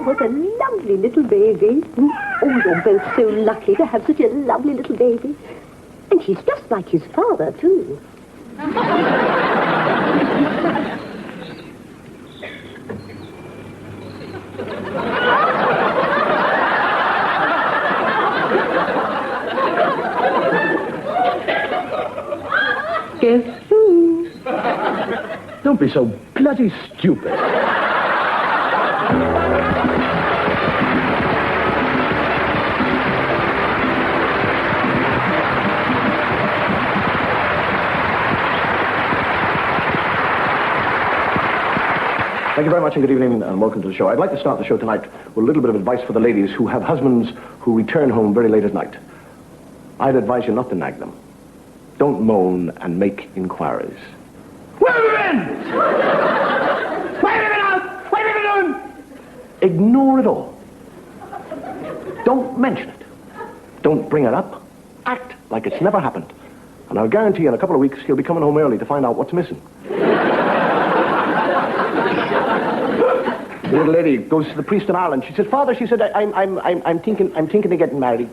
was a lovely little baby. Oh, you're both so lucky to have such a lovely little baby. And she's just like his father, too. Guess who? Don't be so bloody stupid. Thank you very much and good evening and welcome to the show. I'd like to start the show tonight with a little bit of advice for the ladies who have husbands who return home very late at night. I'd advise you not to nag them. Don't moan and make inquiries. Where have you been? Where have you been out? What have you been doing? Ignore it all. Don't mention it. Don't bring it up. Act like it's never happened. And I'll guarantee you in a couple of weeks he'll be coming home early to find out what's missing. The little lady goes to the priest in Ireland. She says, Father, she said, I'm thinking of getting married.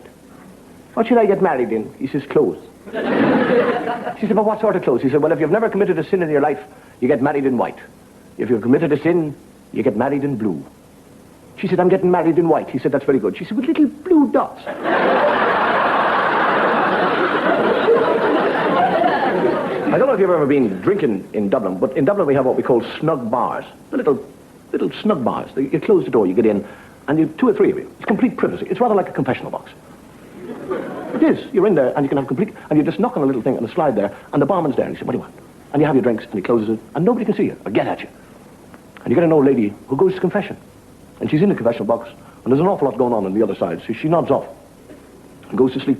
What should I get married in? He says, clothes. She said, but what sort of clothes? He said, well, if you've never committed a sin in your life, you get married in white. If you've committed a sin, you get married in blue. She said, I'm getting married in white. He said, that's very good. She said, with little blue dots. I don't know if you've ever been drinking in Dublin, but in Dublin we have what we call snug bars. The little snug bars. You close the door, you get in, and you two or three of you. It's complete privacy. It's rather like a confessional box. It is. You're in there, and you can have complete... And you just knock on a little thing on a slide there, and the barman's there, and you say, what do you want? And you have your drinks, and he closes it, and nobody can see you or get at you. And you get an old lady who goes to confession. And she's in the confessional box, and there's an awful lot going on the other side, so she nods off and goes to sleep.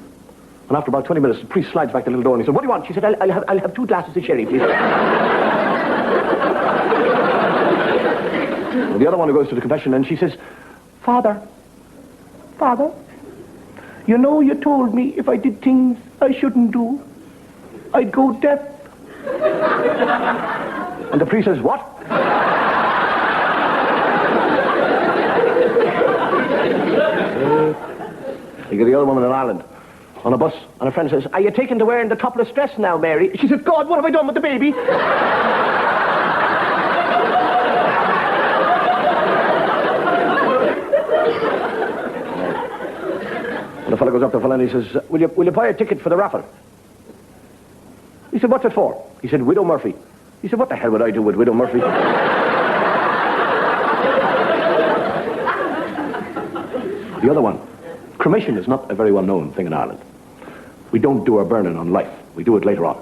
And after about 20 minutes, the priest slides back the little door, and he said, what do you want? She said, I'll have 2 glasses of sherry, please. And the other one who goes to the confession, and she says, Father, you know you told me if I did things I shouldn't do, I'd go deaf. And the priest says, what? You get the other woman in Ireland on a bus, and a friend says, are you taking to wearing the topless dress now, Mary? She said, God, what have I done with the baby? And the fellow goes up to the fellow and he says, will you buy a ticket for the raffle? He said, what's it for? He said, Widow Murphy. He said, what the hell would I do with Widow Murphy? The other one. Cremation is not a very well-known thing in Ireland. We don't do our burning on life. We do it later on.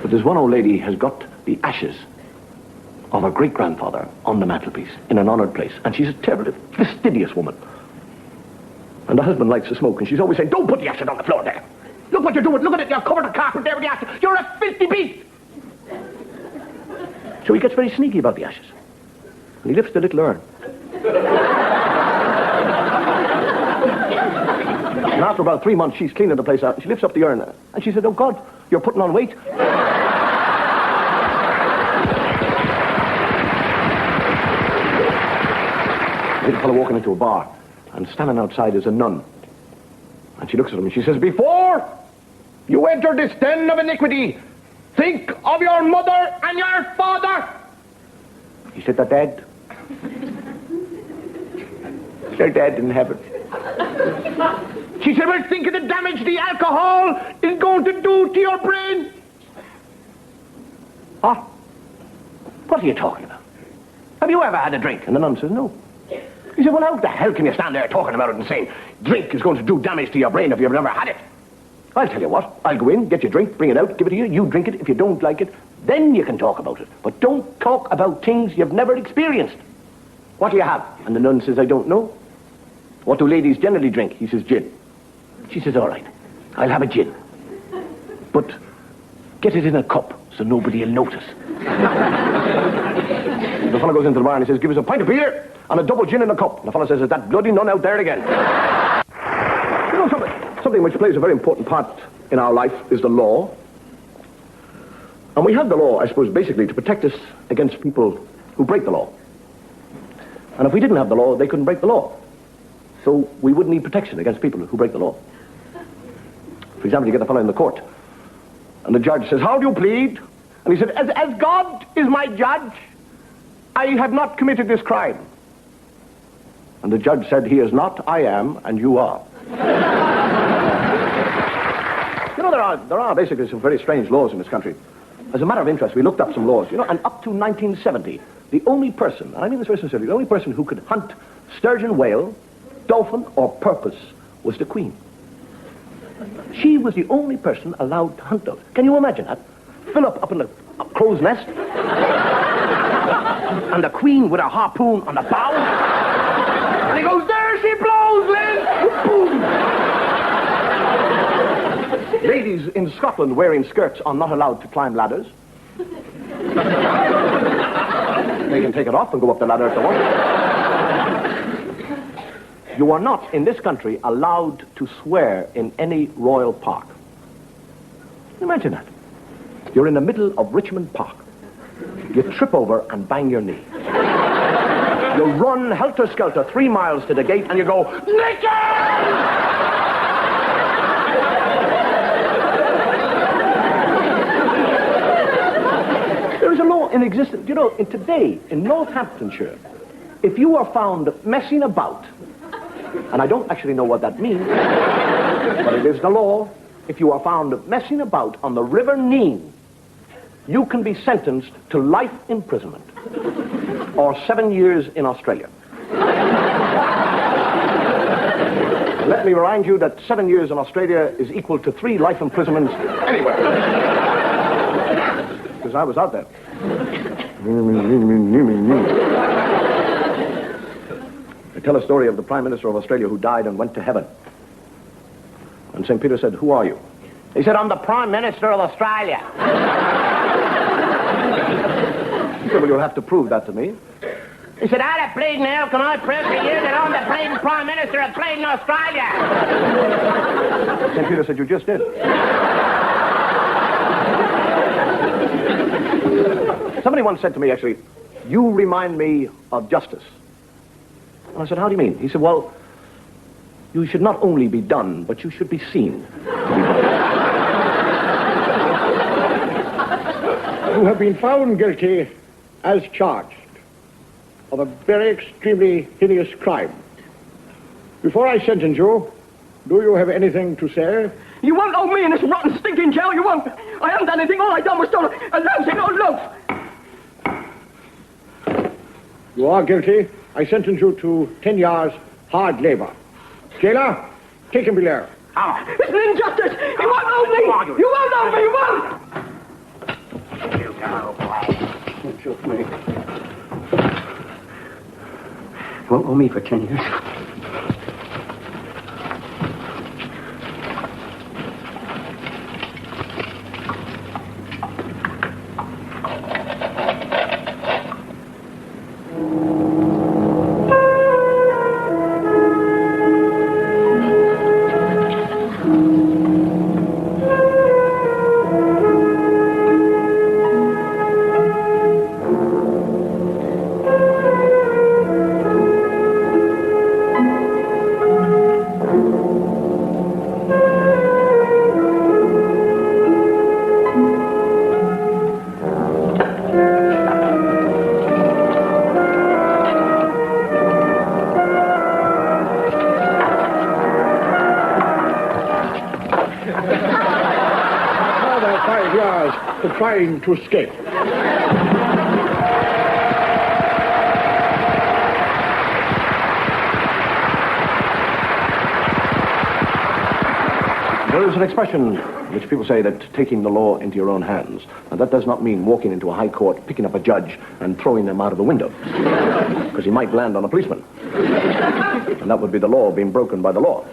But there's one old lady has got the ashes of her great-grandfather on the mantelpiece in an honoured place. And she's a terribly fastidious woman. And the husband likes to smoke, and she's always saying, don't put the ashes on the floor there. Look what you're doing. Look at it. You're covered the carpet there with the ashes. You're a filthy beast. So he gets very sneaky about the ashes. And he lifts the little urn. And after about 3 months, she's cleaning the place out, and she lifts up the urn, and she said, oh, God, you're putting on weight. A little fellow walking into a bar, and standing outside is a nun. And she looks at him, and she says, before you enter this den of iniquity, think of your mother and your father. He said, they're dead. They're dead in heaven. She said, well, think of the damage the alcohol is going to do to your brain. What? What are you talking about? Have you ever had a drink? And the nun says, no. He said, well, how the hell can you stand there talking about it and saying drink is going to do damage to your brain if you've never had it? I'll tell you what, I'll go in, get your drink, bring it out, give it to you, you drink it. If you don't like it, then you can talk about it. But don't talk about things you've never experienced. What do you have? And the nun says, I don't know. What do ladies generally drink? He says, gin. She says, all right, I'll have a gin. But get it in a cup so nobody will notice. The fellow goes into the bar and he says, give us a pint of beer and a double gin in a cup. And the fellow says, is that bloody nun out there again? You know, something which plays a very important part in our life is the law. And we have the law, I suppose, basically to protect us against people who break the law. And if we didn't have the law, they couldn't break the law. So we wouldn't need protection against people who break the law. For example, you get a fellow in the court, and the judge says, how do you plead? And he said, as God is my judge, I have not committed this crime. And the judge said, he is not, I am, and you are. You know, there are basically some very strange laws in this country. As a matter of interest, we looked up some laws, you know, and up to 1970, the only person, and I mean this very sincerely, the only person who could hunt sturgeon, whale, dolphin, or porpoise was the Queen. She was the only person allowed to hunt those. Can you imagine that? Philip up in the crow's nest, and the Queen with a harpoon on the bow, and he goes, there she blows, Liz! Boom! Ladies in Scotland wearing skirts are not allowed to climb ladders. They can take it off and go up the ladder if they want. You are not, in this country, allowed to swear in any royal park. Imagine that. You're in the middle of Richmond Park. You trip over and bang your knee. You run helter-skelter 3 miles to the gate and you go, Nicky! There is a law in existence. You know, today, in Northamptonshire, if you are found messing about, and I don't actually know what that means, but it is the law, if you are found messing about on the River Nene, you can be sentenced to life imprisonment or 7 years in Australia. Let me remind you that 7 years in Australia is equal to 3 life imprisonments anywhere. Because I was out there. I tell a story of the Prime Minister of Australia who died and went to heaven. And St. Peter said, who are you? He said, I'm the Prime Minister of Australia. He said, well, you'll have to prove that to me. He said, out of bleeding hell, can I prove to you that I'm the bleeding Prime Minister of bleeding Australia? St. Peter said, you just did. Somebody once said to me, actually, you remind me of justice. And I said, how do you mean? He said, well, you should not only be done, but you should be seen to be done. You have been found guilty as charged of a very extremely heinous crime. Before I sentence you, do you have anything to say? You won't hold me in this rotten, stinking jail, you won't. I haven't done anything. All I done was stole a lousy old loaf. You are guilty. I sentence you to 10 years hard labor. Jailer, take him below. Oh. It's an injustice. You won't hold me. You won't hold me. You won't. You go away. Don't shoot me. You won't hold me for 10 years. Trying to escape. There is an expression which people say that taking the law into your own hands, and that does not mean walking into a high court, picking up a judge, and throwing them out of the window, because he might land on a policeman. And that would be the law being broken by the law.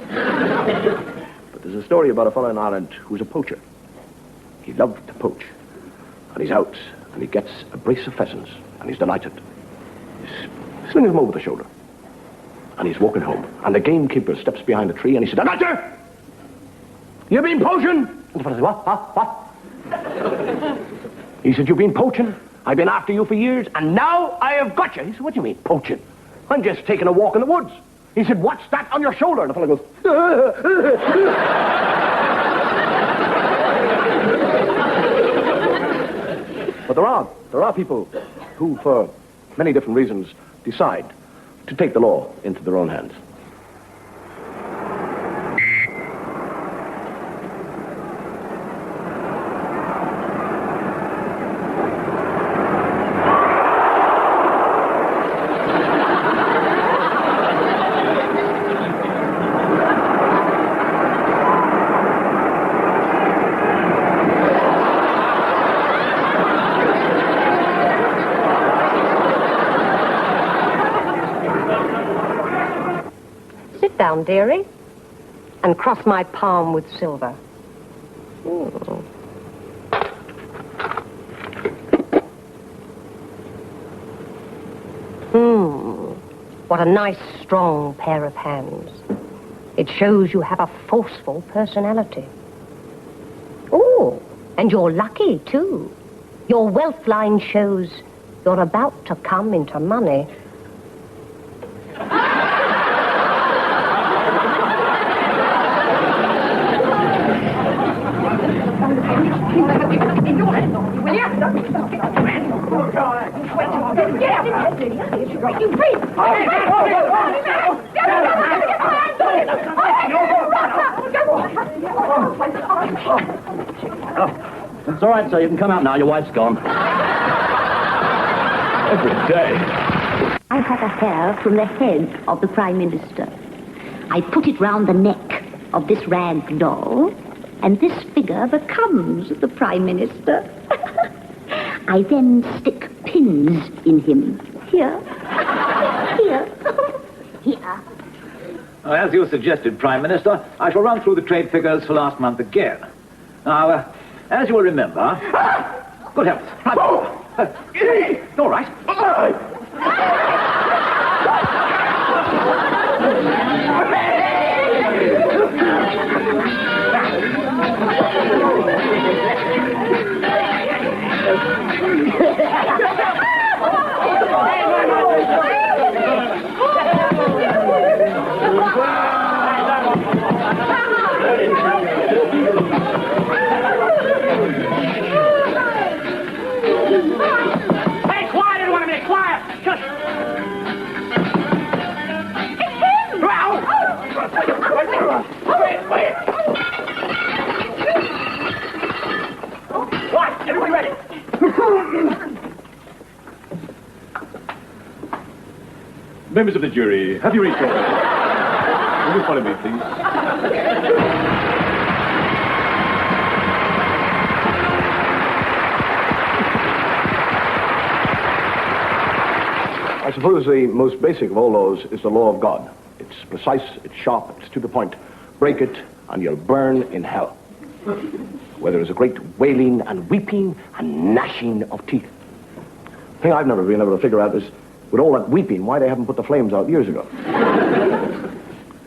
But there's a story about a fellow in Ireland who's a poacher. He loved to poach. And he's out, and he gets a brace of pheasants, and he's delighted. He's slinging them over the shoulder. And he's walking home, and the gamekeeper steps behind a tree, and he said, I got you! You've been poaching! And the fellow said, what? He said, you've been poaching? I've been after you for years, and now I have got you. He said, what do you mean, poaching? I'm just taking a walk in the woods. He said, what's that on your shoulder? And the fellow goes, But there are people who, for many different reasons, decide to take the law into their own hands. Sit down, dearie, and cross my palm with silver. What a nice, strong pair of hands. It shows you have a forceful personality. Oh, and you're lucky, too. Your wealth line shows you're about to come into money. It's all right, sir. You can come out now. Your wife's gone. Every day. I have a hair from the head of the Prime Minister. I put it round the neck of this rag doll, and this figure becomes the Prime Minister. I then stick pins in him. Here. Here. Here. As you suggested, Prime Minister, I shall run through the trade figures for last month again. Now, as you will remember... Good heavens. All right. Hey, quiet! I don't want to be quiet! Just... Wait! What? Everybody ready? Members of the jury, have you reached your... Will you follow me, please? I suppose the most basic of all laws is the law of God. It's precise, it's sharp, it's to the point. Break it, and you'll burn in hell. Where there is a great wailing and weeping and gnashing of teeth. The thing I've never been able to figure out is, with all that weeping, why they haven't put the flames out years ago.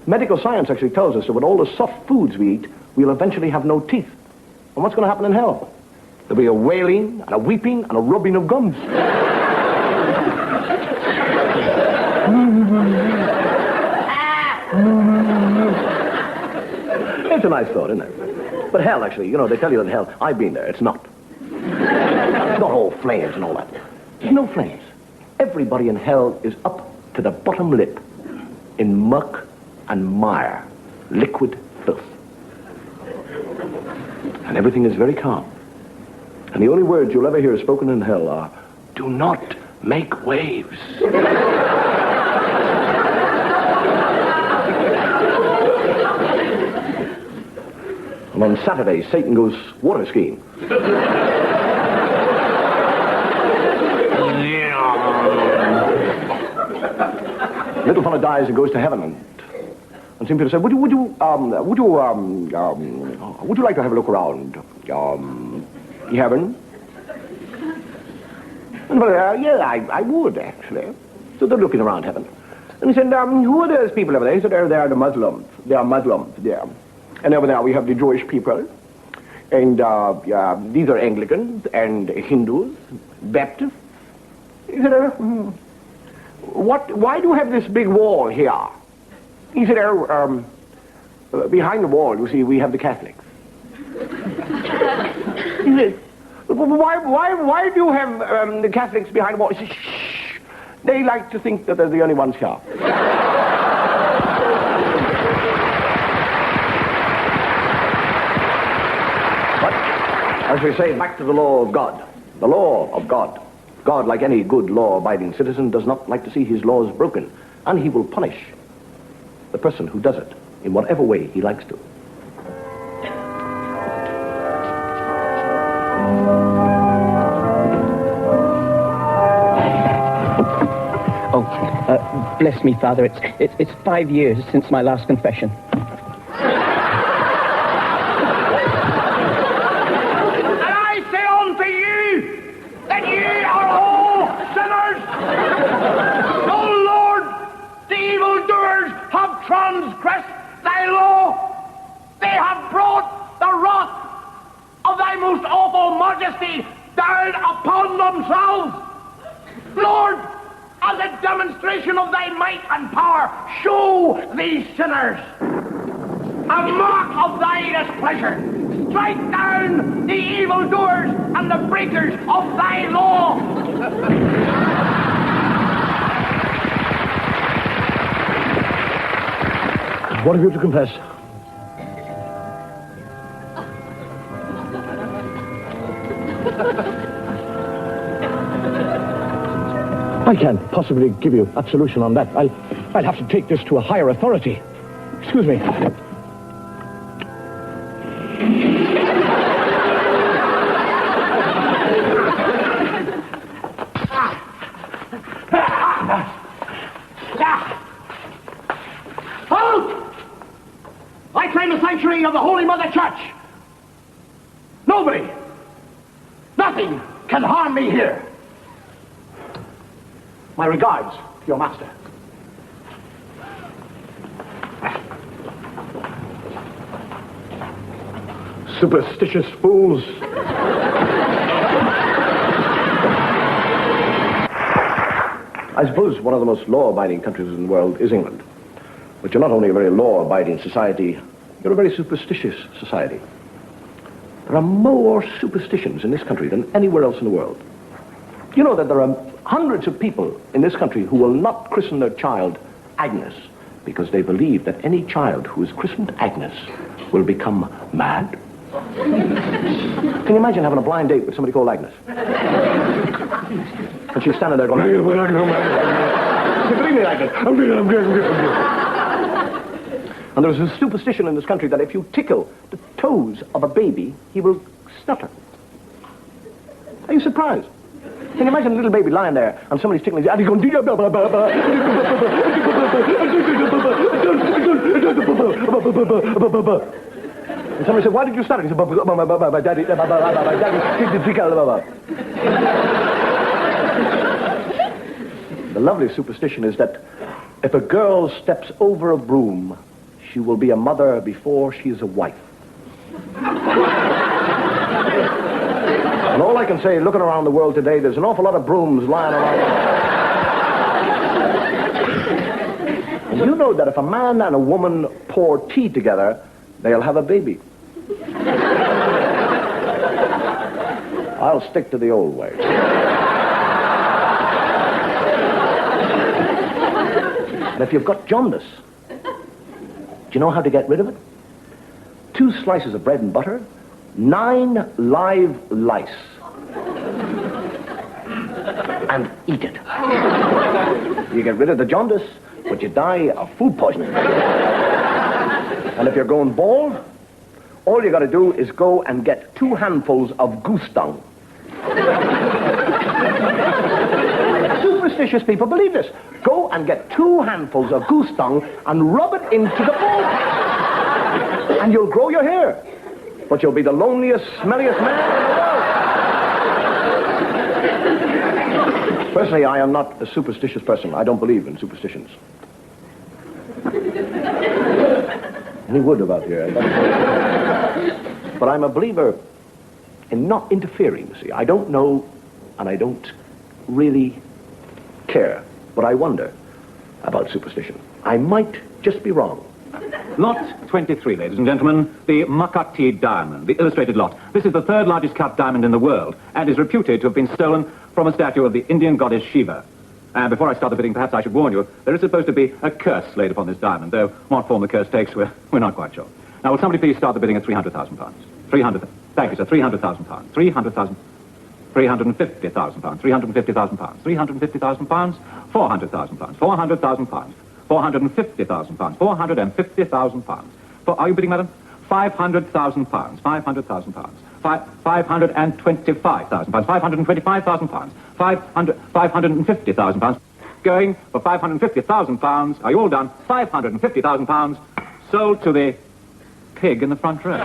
Medical science actually tells us that with all the soft foods we eat, we'll eventually have no teeth. And what's going to happen in hell? There'll be a wailing and a weeping and a rubbing of gums. It's a nice thought, isn't it? But hell, actually, you know, they tell you that hell, I've been there, it's not. It's not all flames and all that. There's no flames. Everybody in hell is up to the bottom lip in muck and mire, liquid filth. And everything is very calm. And the only words you'll ever hear spoken in hell are, do not make waves. And on Saturday, Satan goes water skiing. Little fella dies and goes to heaven, and St. Peter said, would you like to have a look around heaven? And the fellow, yeah, I would, actually. So they're looking around heaven. And he said, who are those people over there? He said, they're the Muslims. They are Muslims, yeah. And over there we have the Jewish people. And these are Anglicans and Hindus, Baptists. He said, why do you have this big wall here? He said, behind the wall, you see, we have the Catholics. He said, why do you have the Catholics behind the wall? He said, shh, they like to think that they're the only ones here. But, as we say, back to the law of God. The law of God. God, like any good law-abiding citizen, does not like to see his laws broken, and he will punish the person who does it in whatever way he likes to. Oh, bless me, Father. It's 5 years since my last confession. Transgressed thy law. They have brought the wrath of thy most awful majesty down upon themselves. Lord, as a demonstration of thy might and power, show these sinners a mark of thy displeasure. Strike down the evildoers and the breakers of thy law. What have you to confess? I can't possibly give you absolution on that. I'll have to take this to a higher authority. Excuse me. I claim the sanctuary of the Holy Mother Church. Nobody, nothing can harm me here. My regards to your master. Superstitious fools. I suppose one of the most law-abiding countries in the world is England. But you're not only a very law-abiding society, you're a very superstitious society. There are more superstitions in this country than anywhere else in the world. You know that there are hundreds of people in this country who will not christen their child Agnes because they believe that any child who is christened Agnes will become mad. Can you imagine having a blind date with somebody called Agnes? And she's standing there going, believe me, Agnes. And there's a superstition in this country that if you tickle the toes of a baby, he will stutter. Are you surprised? Can you imagine a little baby lying there and somebody's tickling his and he's going, and somebody said, why did you stutter? He said, Daddy, the lovely superstition is that if a girl steps over a broom, she will be a mother before she is a wife. And all I can say, looking around the world today, there's an awful lot of brooms lying around. And you know that if a man and a woman pour tea together, they'll have a baby. I'll stick to the old way. And if you've got jaundice, do you know how to get rid of it? 2 slices of bread and butter, 9 live lice, and eat it. You get rid of the jaundice, but you die of food poisoning. And if you're going bald, all you got to do is go and get 2 handfuls of goose dung. Superstitious people believe this. Go and get 2 handfuls of goose dung and rub it into the bald, and you'll grow your hair. But you'll be the loneliest, smelliest man in the world. Personally, I am not a superstitious person. I don't believe in superstitions. Any wood about here? But I'm a believer in not interfering, you see. I don't know, and I don't really care But I wonder about superstition. I might just be wrong. Lot 23, ladies and gentlemen, the Makati diamond, the illustrated lot. This is the third largest cut diamond in the world and is reputed to have been stolen from a statue of the Indian goddess Shiva. And before I start the bidding, perhaps I should warn you, there is supposed to be a curse laid upon this diamond, though what form the curse takes, we're not quite sure. Now, will somebody please start the bidding at £300,000? 300. Thank you, sir. £300,000. 300,000. 350,000 pounds. 350,000 pounds. 350,000 pounds. 400,000 pounds. 400,000 pounds. 450,000 pounds. 450,000 pounds. Are you bidding, madam? 500,000 pounds. 500,000 pounds. 525,000 pounds. 525,000 pounds. 550,000 pounds. Going for 550,000 pounds. Are you all done? 550,000 pounds sold to the pig in the front row.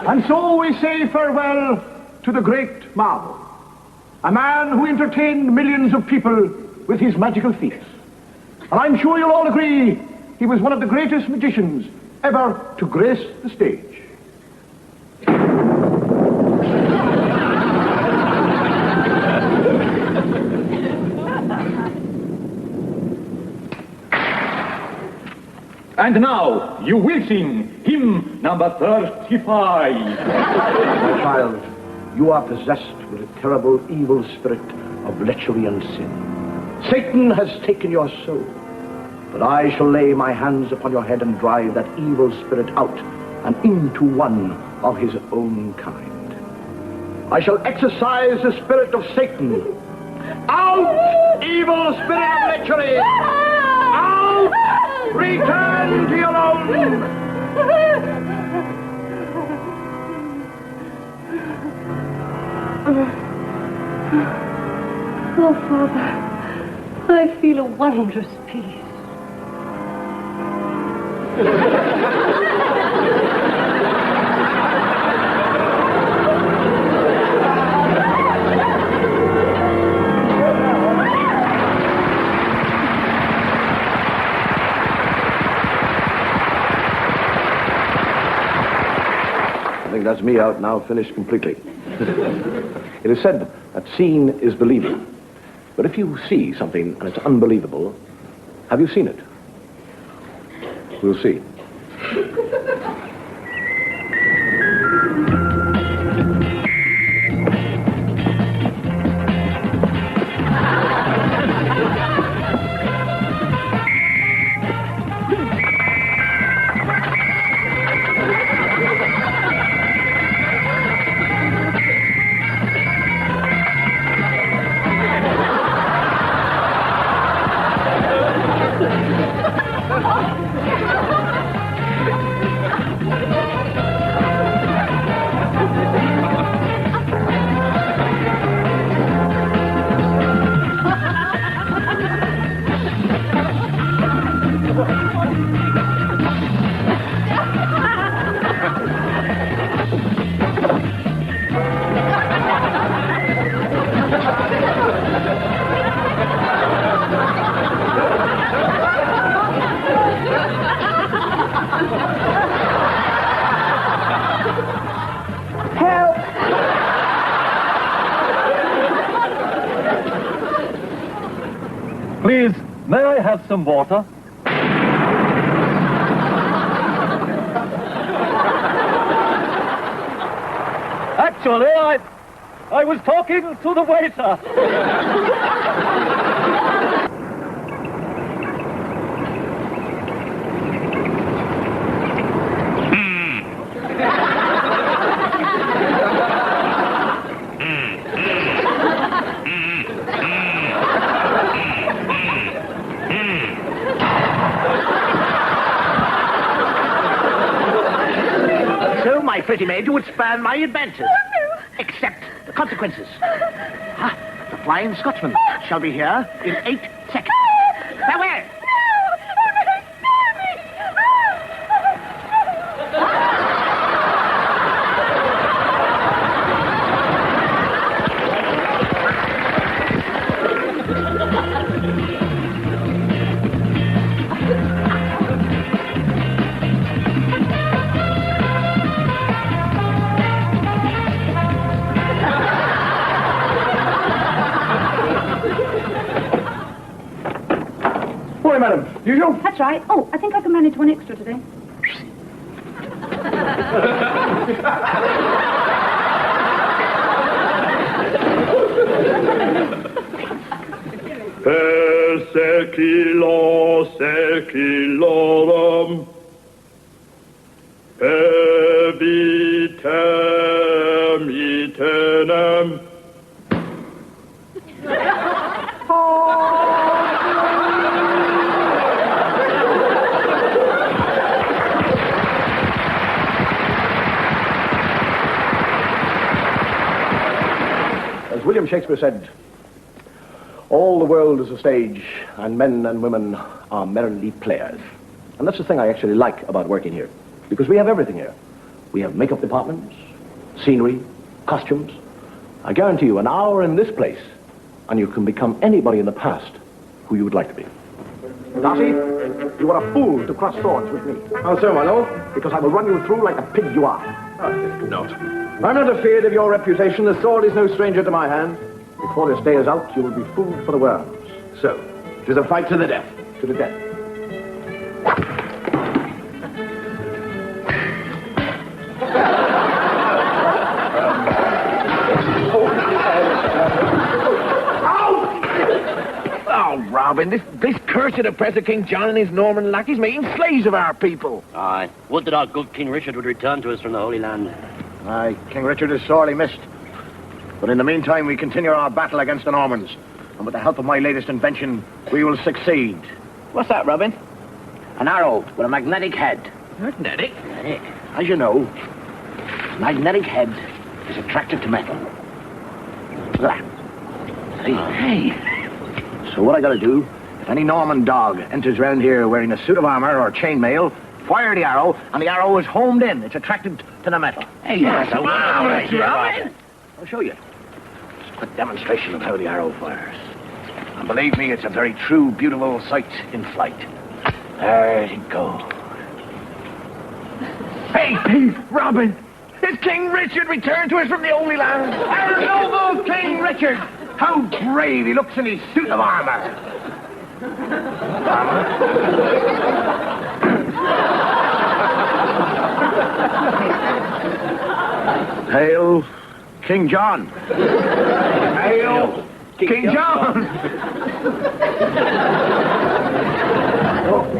And so we say farewell to the great Marvel, a man who entertained millions of people with his magical feats. And I'm sure you'll all agree he was one of the greatest magicians ever to grace the stage. And now, you will sing hymn number 35. My child, you are possessed with a terrible evil spirit of lechery and sin. Satan has taken your soul, but I shall lay my hands upon your head and drive that evil spirit out and into one of his own kind. I shall exorcise the spirit of Satan. Out, evil spirit of lechery! Out! Return to your own! Oh, Father, I feel a wondrous peace. I think that's me out now, finished completely. It is said that seeing is believing. But if you see something and it's unbelievable, have you seen it? We'll see. Please, may I have some water? Actually, I was talking to the waiter. my pretty maid, you would spurn my advances. Accept the consequences. The Flying Scotsman shall be here in 8 seconds. Farewell! Morning, madam. Usual? That's right. Oh, I think I can manage one extra today. Seculorum evitem itenem. As William Shakespeare said, all the world is a stage, and men and women are merely players. And that's the thing I actually like about working here, because we have everything here. We have makeup departments, scenery, costumes. I guarantee you, an hour in this place, and you can become anybody in the past who you would like to be. Darcy, you are a fool to cross swords with me. How so, my lord? Because I will run you through like a pig you are. Oh, not. I'm not afraid of your reputation. The sword is no stranger to my hand. Before this day is out, you will be food for the worms. So, it is a fight to the death. To the death. Oh, Robin, this cursed oppressor King John and his Norman lackeys making slaves of our people. Aye. Would that our good King Richard would return to us from the Holy Land. Aye, King Richard is sorely missed. But in the meantime, we continue our battle against the Normans. And with the help of my latest invention, we will succeed. What's that, Robin? An arrow with a magnetic head. Magnetic? Magnetic. As you know, magnetic head is attracted to metal. Look at that. See? Hey. So what I gotta do, if any Norman dog enters round here wearing a suit of armor or chainmail, fire the arrow, and the arrow is homed in. It's attracted to the metal. Hey, that's a marvelous, Robin. I'll show you. Just a quick demonstration of how the arrow fires. And believe me, it's a very true, beautiful sight in flight. There it goes. Hey, Robin! Is King Richard returned to us from the Holy Land? Our noble King Richard! How brave he looks in his suit of armor! Hail, King John! Hail, King John! Luke,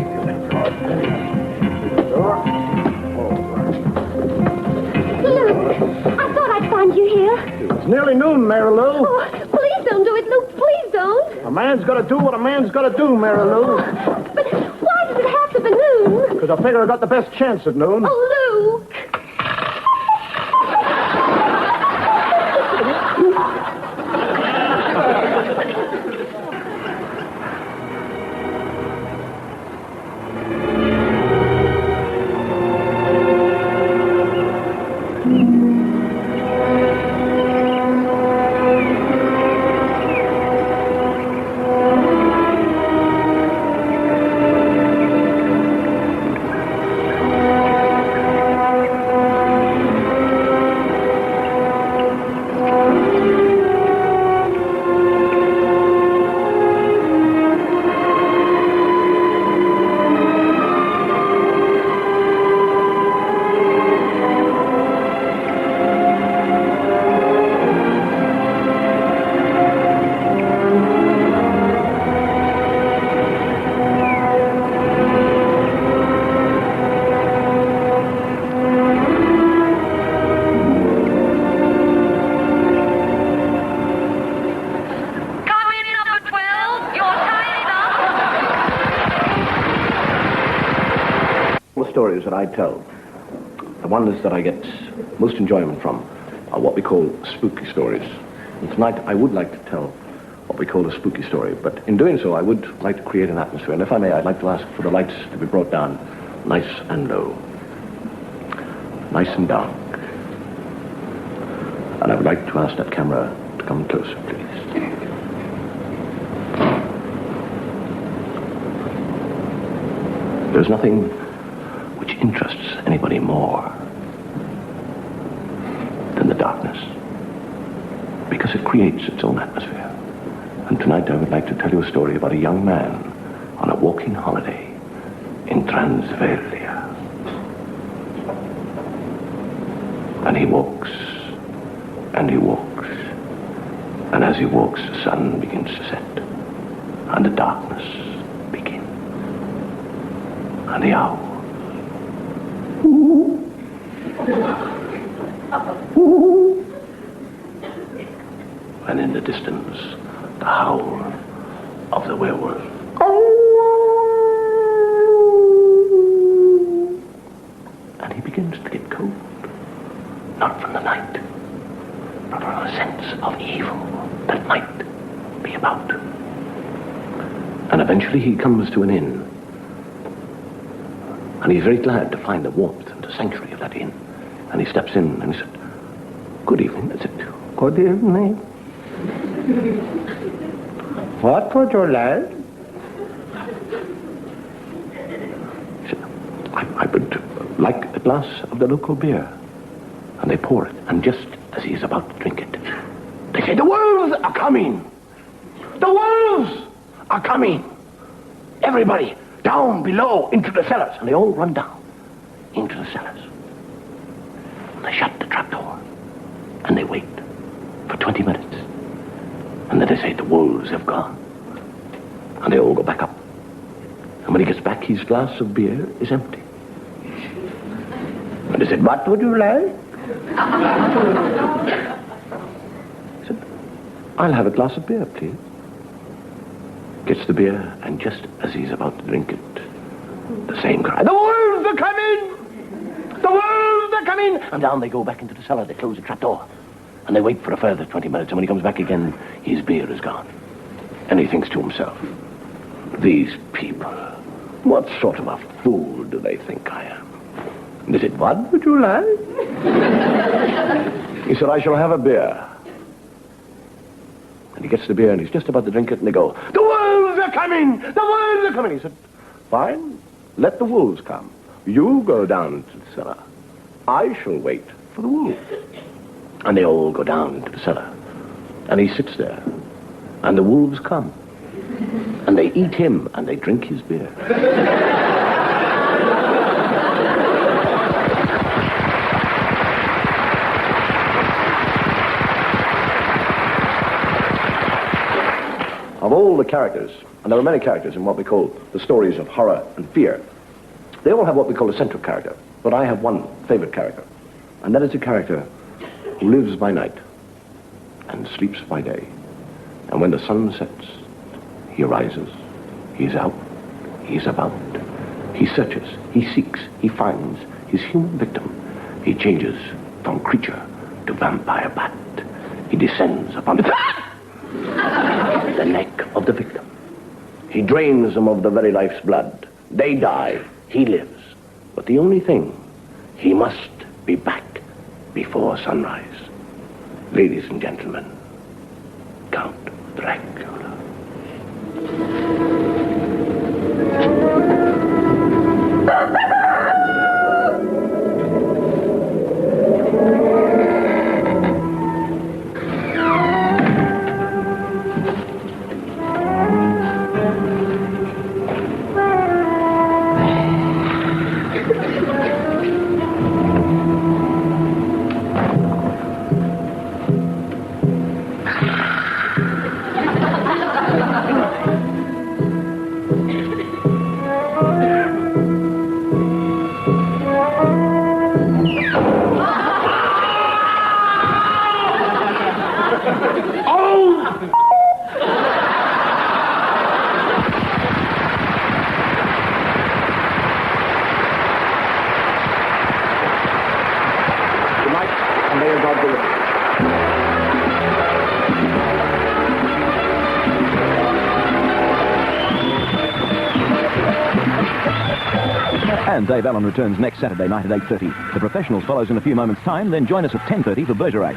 I thought I'd find you here. It's nearly noon, Mary Lou. Oh, please don't do it, Luke. Please don't. A man's got to do what a man's got to do, Mary Lou. But why does it have to be noon? Because I figure I got the best chance at noon. Oh, Luke. Stories that I tell. the ones that I get most enjoyment from are what we call spooky stories. And tonight I would like to tell what we call a spooky story, but in doing so I would like to create an atmosphere. And if I may, I'd like to ask for the lights to be brought down nice and low, nice and dark. And I would like to ask that camera to come closer, please. There's nothing which interests anybody more than the darkness, because it creates its own atmosphere. And tonight I would like to tell you a story about a young man on a walking holiday in Transvalia. And he walks, and he walks, and as he walks the sun begins to set, and the darkness begins, and the owl. And in the distance, the howl of the werewolf. And he begins to get cold, not from the night, but from a sense of evil that might be about. And eventually he comes to an inn, and he's very glad to find the warmth and the sanctuary of that inn. And he steps in and he said, "Good evening." I said, "Good evening. What would you like?" He said, I would like a glass of the local beer. And they pour it, and just as he's about to drink it, they say, "The wolves are coming! The wolves are coming! Everybody, down below into the cellars." And they all run down into the cellars. And they shut the trapdoor, and they wait for 20 minutes. And then they say, "The wolves have gone." And they all go back up. And when he gets back, his glass of beer is empty. And they said, "What would you like?" He said, "I'll have a glass of beer, please." Gets the beer, and just as he's about to drink it, the same cry, "The wolves are coming! The wolves are coming!" And down they go back into the cellar. They close the trapdoor. And they wait for a further 20 minutes, and when he comes back again, his beer is gone. And he thinks to himself, "These people, what sort of a fool do they think I am?" And they said, "What would you like?" He said, "I shall have a beer." And he gets the beer, and he's just about to drink it, and they go, "The wolves are coming! The wolves are coming!" He said, "Fine, let the wolves come. You go down to the cellar. I shall wait for the wolves." And they all go down into the cellar. And he sits there. And the wolves come. And they eat him, and they drink his beer. Of all the characters, and there are many characters in what we call the stories of horror and fear, they all have what we call a central character. But I have one favorite character. And that is a character who lives by night and sleeps by day. And when the sun sets, he arises, he's out, he's about, he searches, he seeks, he finds his human victim. He changes from creature to vampire bat. He descends upon the neck of the victim. He drains them of the very life's blood. They die, he lives. But the only thing, he must be back before sunrise. Ladies and gentlemen, Count Dracula. And Dave Allen returns next Saturday night at 8:30. The Professionals follows in a few moments' time, then join us at 10:30 for Bergerac.